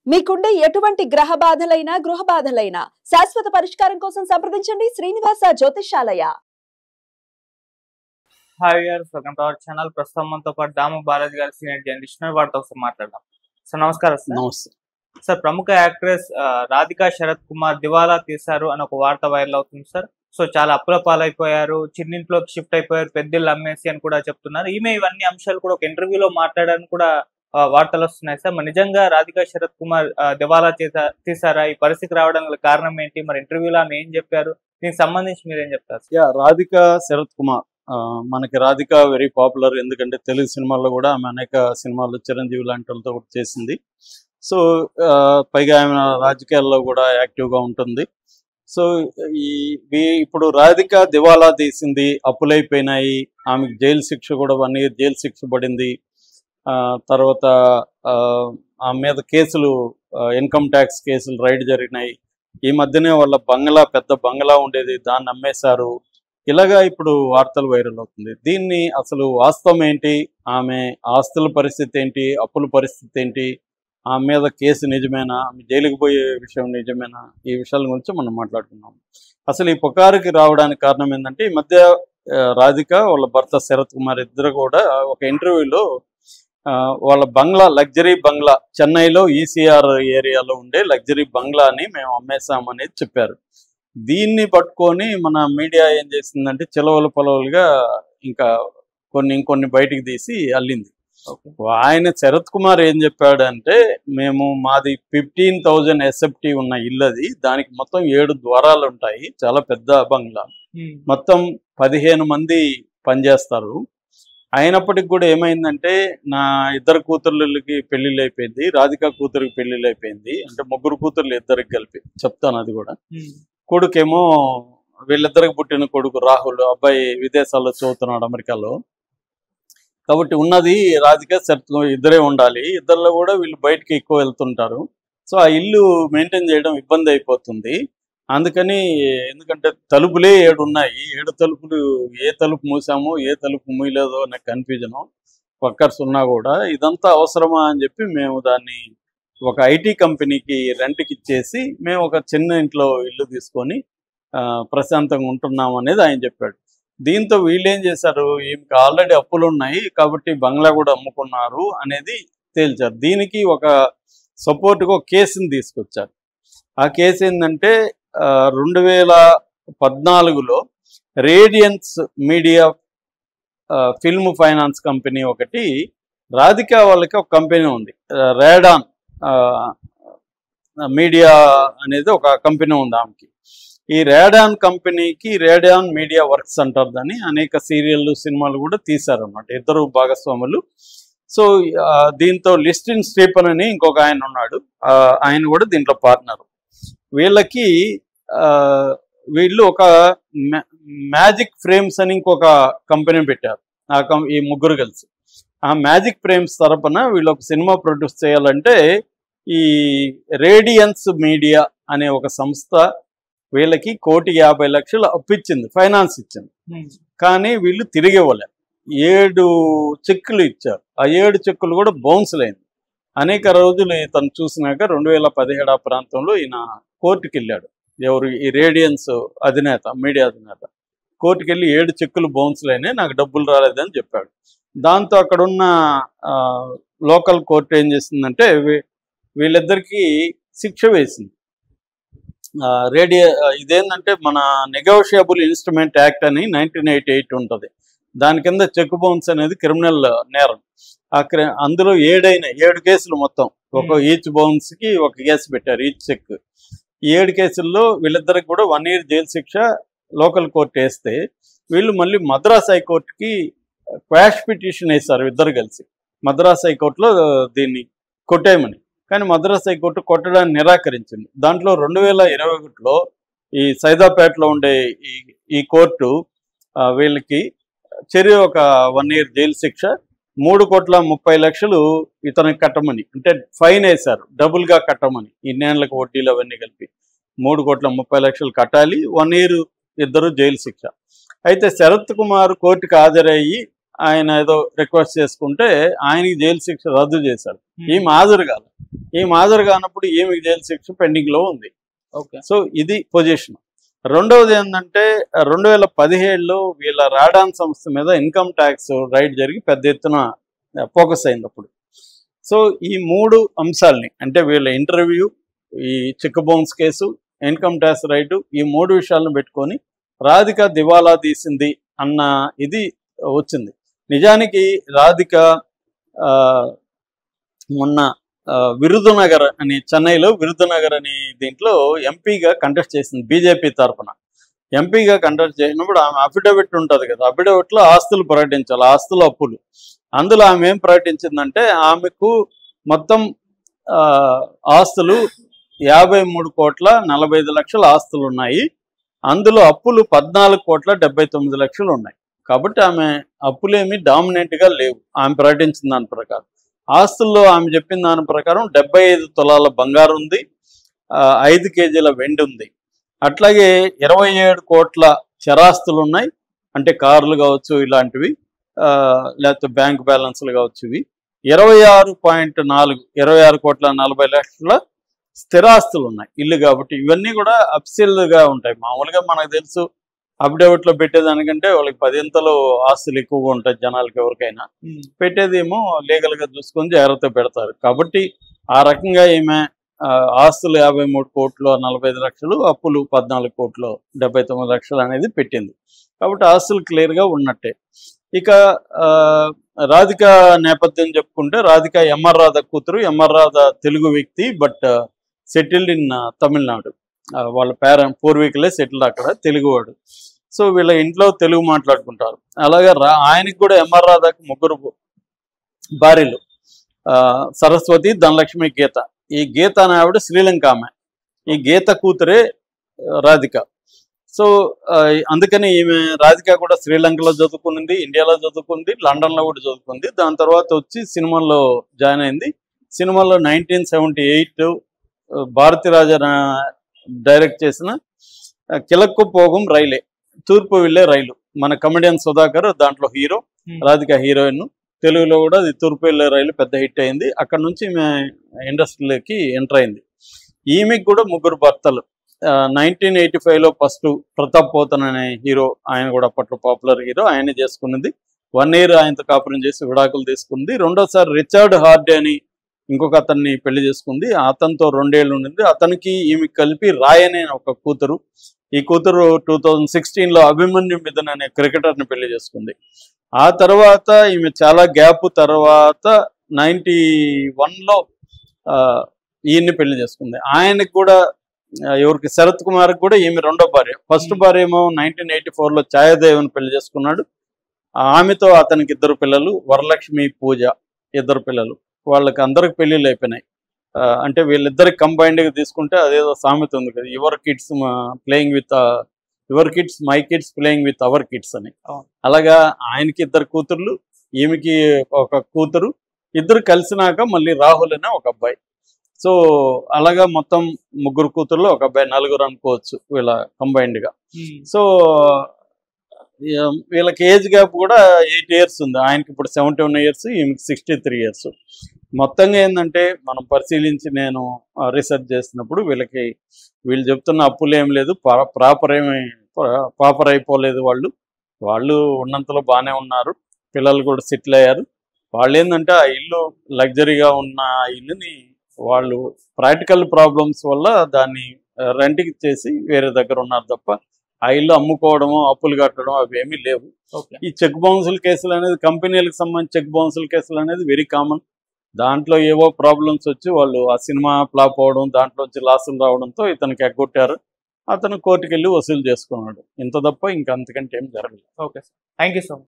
మీకుండే ఎటువంటి గ్రహ బాధలైనా గృహ బాధలైనా శాశ్వత పరిష్కారం కోసం సంప్రదించండి Srinivasa Jyothishalaya. Hi viewers, welcome to our channel. ప్రస్తుతం మనతో పాటు దాము బాలాజీ గారు, సీనియర్ జర్నలిస్ట్, వారితో ఒకసారి మాట్లాడదాం. సార్ నమస్కారం. సార్, ప్రముఖ యాక్ట్రెస్ రాధికా శరత్ కుమార్ దివాలా తీశారు అని ఒక వార్త వైరల్ అవుతుంది సార్. సో చాలా అప్పుల పాలైపోయారు, చిన్నింట్లోకి షిఫ్ట్ అయిపోయారు, పెద్దలు అమ్మేసి అని కూడా చెప్తున్నారు. ఈమె ఇవన్నీ అంశాలు కూడా ఒక ఇంటర్వ్యూలో మాట్లాడడానికి కూడా వార్తలు వస్తున్నాయి సార్. మరి నిజంగా రాధికా శరత్ కుమార్ దివాలా తీశారా? ఈ పరిస్థితి రావడం గల కారణం ఏంటి? మరి ఇంటర్వ్యూలో ఆమె ఏం చెప్పారు? దీనికి సంబంధించి మీరేం చెప్తారు? రాధికా శరత్ కుమార్ మనకి రాధిక వెరీ పాపులర్, ఎందుకంటే తెలుగు సినిమాల్లో కూడా ఆమె అనేక సినిమాల్లో చిరంజీవి లాంటి వాళ్ళతో కూడా చేసింది. సో పైగా ఆమె రాజకీయాల్లో కూడా యాక్టివ్గా ఉంటుంది. సో ఇప్పుడు రాధిక దివాలా తీసింది, అప్పులైపోయినాయి, ఆమెకు జైలు శిక్ష కూడా 1 year జైలు శిక్ష పడింది. తర్వాత ఆమె మీద కేసులు, ఇన్కమ్ ట్యాక్స్ కేసులు రైడ్ జరిగినాయి. ఈ మధ్యనే వాళ్ళ బంగ్లా, పెద్ద బంగ్లా ఉండేది, దాన్ని అమ్మేశారు. ఇలాగా ఇప్పుడు వార్తలు వైరల్ అవుతుంది. దీన్ని అసలు వాస్తవం ఏంటి, ఆమె ఆస్తుల పరిస్థితి ఏంటి, అప్పుల పరిస్థితి ఏంటి, ఆమె మీద కేసు నిజమేనా, ఆమె జైలుకి పోయే విషయం నిజమేనా, ఈ విషయాల గురించి మనం మాట్లాడుకున్నాం. అసలు ఈ పుకారుకి రావడానికి కారణం ఏంటంటే, ఈ మధ్య రాధిక వాళ్ళ భర్త శరత్ కుమార్ ఇద్దరు కూడా ఒక ఇంటర్వ్యూలో వాళ్ళ బంగ్లా, లగ్జరీ బంగ్లా, చెన్నైలో ఈసీఆర్ ఏరియాలో ఉండే లగ్జరీ బంగ్లాని మేము అమ్మేశామనేది చెప్పారు. దీన్ని పట్టుకొని మన మీడియా ఏం చేసిందంటే చిలవలు పొలవలుగా ఇంకా ఇంకొన్ని బయటికి తీసి అల్లింది. ఆయన శరత్ కుమార్ ఏం చెప్పాడంటే, మాది 15,000 SFT ఉన్న ఇల్లు అది, దానికి మొత్తం 7 ద్వారాలు ఉంటాయి, చాలా పెద్ద బంగ్లా, మొత్తం 15 మంది పనిచేస్తారు. అయినప్పటికి కూడా ఏమైందంటే, నా 2 కూతుర్లకి పెళ్లిళ్ళు అయిపోయింది, రాధిక కూతురికి పెళ్లిళ్ళు అయిపోయింది, అంటే 3 కూతుర్లు ఇద్దరికి కలిపి చెప్తాను. అది కూడా కొడుకేమో, వీళ్ళిద్దరికి పుట్టిన కొడుకు రాహుల్, అబ్బాయి విదేశాల్లో చదువుతున్నాడు, అమెరికాలో. కాబట్టి ఉన్నది రాధిక శరత్ ఇద్దరే ఉండాలి. ఇద్దరిలో కూడా వీళ్ళు బయటకి ఎక్కువ వెళ్తుంటారు. సో ఆ ఇల్లు మెయింటైన్ చేయడం ఇబ్బంది అయిపోతుంది. అందుకని, ఎందుకంటే తలుపులే 7 ఉన్నాయి, 7 తలుపులు, ఏ తలుపు మూసామో ఏ తలుపు మూయలేదో నాకు కన్ఫ్యూజను. వర్కర్స్ ఉన్నా కూడా ఇదంతా అవసరమా అని చెప్పి మేము దాన్ని ఒక ఐటీ కంపెనీకి రెంట్కి ఇచ్చేసి మేము ఒక చిన్న ఇంట్లో ఇల్లు తీసుకొని ప్రశాంతంగా ఉంటున్నాం అనేది ఆయన చెప్పాడు. దీంతో వీళ్ళు ఏం చేశారు, ఈమెకి ఆల్రెడీ అప్పులు ఉన్నాయి కాబట్టి బంగ్లా కూడా అమ్ముకున్నారు అనేది తేల్చారు. దీనికి ఒక సపోర్ట్గా ఒక కేసుని తీసుకొచ్చారు. ఆ కేసు ఏంటంటే, 2014లో Radiance media film finance company ఒకటి, రాధిక వాళ్ళకి ఒక కంపెనీ ఉంది, రేడాన్ మీడియా అనేది ఒక కంపెనీ ఉంది ఆమెకి. ఈ రేడాన్ కంపెనీకి రేడాన్ మీడియా వర్క్స్ అంటారు దాన్ని. అనేక సీరియళ్ళు, సినిమాలు కూడా తీశారన్నమాట, ఇద్దరు భాగస్వాములు. సో దీంతో లిస్టిన్ స్టీఫన్ అని ఇంకొక ఆయన ఉన్నాడు, ఆయన కూడా దీంట్లో పార్ట్నర్. వీళ్ళు ఒక మ్యాజిక్ ఫ్రేమ్స్ అని ఇంకొక కంపెనీ పెట్టారు, ఈ ముగ్గురు కలిసి. ఆ మ్యాజిక్ ఫ్రేమ్స్ తరపున వీళ్ళు ఒక సినిమా ప్రొడ్యూస్ చేయాలంటే, ఈ రేడియన్స్ మీడియా అనే ఒక సంస్థ వీళ్ళకి 1,50,00,000 అప్పిచ్చింది, ఫైనాన్స్ ఇచ్చింది. కానీ వీళ్ళు తిరిగి ఇవ్వలేదు. 7 చెక్కులు ఇచ్చారు. ఆ 7 చెక్కులు కూడా బౌన్స్లు అయింది. అనేక రోజులు ఇతను చూసినాక 2017 ఆ ప్రాంతంలో ఈయన కోర్టుకి వెళ్ళాడు. ఎవరు, ఈ రేడియన్స్ అధినేత, మీడియా అధినేత. కోర్టుకి వెళ్ళి 7 చెక్కులు బౌన్స్లు అయినాయి, నాకు డబ్బులు రాలేదని చెప్పాడు. దాంతో అక్కడున్న లోకల్ కోర్టు ఏం చేసిందంటే, వీళ్ళిద్దరికీ శిక్ష వేసింది. ఇదేంటంటే, మన నెగోషియబుల్ ఇన్స్ట్రుమెంట్ యాక్ట్ అని 1988 ఉంటుంది. దాని కింద చెక్ బౌన్స్ అనేది క్రిమినల్ నేరం. అందులో 7 కేసులు మొత్తం, ఈచ్ బౌన్స్కి ఒక కేసు పెట్టారు, ఈచ్ చెక్. 7 కేసుల్లో వీళ్ళిద్దరికి కూడా 1 year జైలు శిక్ష లోకల్ కోర్టు వేస్తే, వీళ్ళు మళ్ళీ మద్రాస్ హైకోర్టుకి క్వాష్ పిటిషన్ వేశారు ఇద్దరు కలిసి. మద్రాస్ హైకోర్టులో దీన్ని కొట్టేయమని. కానీ మద్రాస్ హైకోర్టు కొట్టడాన్ని నిరాకరించింది. దాంట్లో 2021లో ఈ సైదాపేటలో ఉండే ఈ కోర్టు వీళ్ళకి ఒక 1 year జైలు శిక్ష, 3,30,00,000 ఇతనికి కట్టమని, అంటే ఫైన్ వేశారు, డబుల్గా కట్టమని, ఇన్నేళ్లకు వడ్డీలు అవన్నీ కలిపి 3,30,00,000 కట్టాలి, 1 year ఇద్దరు జైలు శిక్ష. అయితే శరత్ కుమార్ కోర్టుకు హాజరయ్యి ఆయన ఏదో రిక్వెస్ట్ చేసుకుంటే ఆయనకి జైలు శిక్ష రద్దు చేశారు. ఈమె హాజరు కాదు. ఈమె హాజరు కానప్పుడు ఈమెకి జైలు శిక్ష పెండింగ్ లో ఉంది. సో ఇది పొజిషన్. రెండవది ఏంటంటే 2017లో వీళ్ళ రాడాన్ సంస్థ మీద ఇన్కమ్ ట్యాక్స్ రైడ్ జరిగి పెద్ద ఎత్తున ఫోకస్ అయింది అప్పుడు. సో ఈ 3 అంశాలని అంటే వీళ్ళ ఇంటర్వ్యూ, ఈ check bounce case, income tax right, ఈ 3 విషయాలను పెట్టుకొని రాధిక దివాలా తీసింది అన్న ఇది వచ్చింది. నిజానికి రాధిక మొన్న విరుదునగర్ అని చెన్నైలో విరుదునగర్ అని దీంట్లో ఎంపీగా కంటెస్ట్ చేసింది. బీజేపీ తరఫున ఎంపీగా కంటెస్ట్ చేసినప్పుడు ఆమె అఫిడవిట్ ఉంటుంది కదా, అఫిడవిట్లో ఆస్తులు ప్రకటించాలి, ఆస్తులు అప్పులు. అందులో ఆమె ఏం ప్రకటించిందంటే ఆమెకు మొత్తం ఆస్తులు 53,45,00,000 ఆస్తులు ఉన్నాయి. అందులో అప్పులు 14,79,00,000 ఉన్నాయి. కాబట్టి ఆమె అప్పులేమి డామినెంట్గా లేవు ఆమె ప్రకటించిన దాని ప్రకారం. ఆస్తుల్లో ఆమె చెప్పిన దాని ప్రకారం 75 తులాల బంగారు ఉంది, 5 కేజీల వెండి ఉంది. అట్లాగే 27 కోట్ల చరాస్తులు ఉన్నాయి, అంటే కార్లు కావచ్చు ఇలాంటివి, లేకపోతే బ్యాంక్ బ్యాలెన్స్లు కావచ్చు. ఇవి 26,40,00,000 స్థిరాస్తులు ఉన్నాయి, ఇల్లు. కాబట్టి ఇవన్నీ కూడా అఫ్సిల్గా ఉంటాయి. మామూలుగా మనకు తెలుసు అఫిడవిట్లో పెట్టేదానికంటే వాళ్ళకి 10 ఆస్తులు ఎక్కువగా ఉంటాయి జనాలకి. ఎవరికైనా పెట్టేదేమో లీగల్గా చూసుకొని జాగ్రత్త పెడతారు. కాబట్టి ఆ రకంగా ఈమె ఆస్తులు 53,45,00,000, అప్పులు 14,79,00,000 అనేది పెట్టింది. కాబట్టి ఆస్తులు క్లియర్గా ఉన్నట్టే. ఇక రాధిక నేపథ్యం చెప్పుకుంటే రాధిక ఎంఆర్ రాధా కూతురు. ఎంఆర్ రాధా తెలుగు వ్యక్తి, బట్ సెటిల్డ్ ఇన్ తమిళనాడు. వాళ్ళ పూర్వీకులే సెటిల్డ్ అక్కడ, తెలుగువాడు. సో వీళ్ళ ఇంట్లో తెలుగు మాట్లాడుకుంటారు. అలాగే ఆయనకి కూడా ఎంఆర్ రాధాకి 3 భార్యలు, సరస్వతి, ధనలక్ష్మి, గీత. ఈ గీత అనే ఆవిడ శ్రీలంక ఆమె. ఈ గీత కూతురే రాధిక. సో అందుకని ఈమె రాధిక కూడా శ్రీలంకలో చదువుకుంది, ఇండియాలో చదువుకుంది, లండన్లో కూడా చదువుకుంది. దాని తర్వాత వచ్చి సినిమాల్లో జాయిన్ అయింది. సినిమాలో 1978 భారతీరాజ డైరెక్ట్ చేసిన కిలక్కు పోగం రైలే, తూర్పు వెళ్ళే రైలు. మన కమెడియన్ సుధాకర్ దాంట్లో హీరో, రాధిక హీరోయిన్. తెలుగులో కూడా అది తూర్పు వెళ్ళే రైలు పెద్ద హిట్ అయింది. అక్కడ నుంచి ఈమె ఇండస్ట్రీలోకి ఎంటర్ అయింది. ఈమెకి కూడా 3 భర్తలు. 1985లో ఫస్ట్ ప్రతాప్ పోతన్ అనే హీరో, ఆయన కూడా అప్పట్లో పాపులర్ హీరో, ఆయనే చేసుకున్నది. 1 year ఆయనతో కాపురం చేసి విడాకులు తీసుకుంది. రెండోసారి రిచర్డ్ హార్డే అని ఇంకొక అతన్ని పెళ్లి చేసుకుంది. అతనితో 2 ఏళ్ళు ఉండింది. అతనికి ఈమెకి కలిపి రాయ్ అనే ఒక కూతురు. ఈ కూతురు 2016లో అభిమన్యు మిథున్ అనే క్రికెటర్ని పెళ్లి చేసుకుంది. ఆ తర్వాత ఈమె చాలా గ్యాప్ తర్వాత 91లో ఈయన్ని పెళ్లి చేసుకుంది. ఆయనకు కూడా ఎవరికి శరత్ కుమార్కి కూడా ఈమె 2వ భార్య. ఫస్ట్ భార్య ఏమో 1984లో ఛాయాదేవిని పెళ్లి చేసుకున్నాడు. ఆమెతో అతనికి 2 పిల్లలు, వరలక్ష్మి, పూజ, 2 పిల్లలు. వాళ్ళకి అందరికి పెళ్లిళ్ళు అయిపోయినాయి. అంటే వీళ్ళిద్దరికి కంబైన్డ్గా తీసుకుంటే అదేదో సామెత ఉంది కదా, your kids my kids playing with our kids అని. అలాగా ఆయనకి 2 కూతుర్లు, ఈమెకి 1 కూతురు. ఇద్దరు కలిసినాక మళ్ళీ రాహుల్ అనే ఒక అబ్బాయి. సో అలాగా మొత్తం 3 కూతుర్లు, 1 అబ్బాయి, 4 అనుకోవచ్చు వీళ్ళ కంబైన్డ్గా. సో వీళ్ళకి ఏజ్ గ్యాప్ కూడా 8 years ఉంది. ఆయనకి ఇప్పుడు 71 years, ఈమెకి 63 years. మొత్తంగా ఏంటంటే మనం పరిశీలించి నేను రీసెర్చ్ చేసినప్పుడు వీళ్ళు చెప్తున్న అప్పులు ఏం లేదు, ప్రాపర్ అయిపోలేదు. వాళ్ళు ఉన్నంతలో బాగానే ఉన్నారు, పిల్లలు కూడా సెటిల్ అయ్యారు. వాళ్ళు ఏంటంటే ఆ ఇల్లు లగ్జరీగా ఉన్న ఇల్లుని వాళ్ళు ప్రాక్టికల్ ప్రాబ్లమ్స్ వల్ల దాన్ని రెంట్కి చేసి వేరే దగ్గర ఉన్నారు తప్ప ఆ ఇల్లు అమ్ముకోవడము, అప్పులు కట్టడం అవి ఏమీ లేవు. ఈ చెక్ బౌన్సుల కేసులు అనేది, కంపెనీలకు సంబంధించి చెక్ బౌన్సుల కేసులు అనేది వెరీ కామన్. దాంట్లో ఏవో ప్రాబ్లమ్స్ వచ్చి వాళ్ళు ఆ సినిమా ఫ్లాప్ అవడం, దాంట్లోంచి లాసులు రావడంతో ఇతనికి ఎగ్గొట్టారు. అతను కోర్టుకు వెళ్ళి వసూలు చేసుకున్నాడు. ఇంత తప్ప ఇంకా అంతకంటే ఏం జరగలేదు. Okay sir, thank you so much.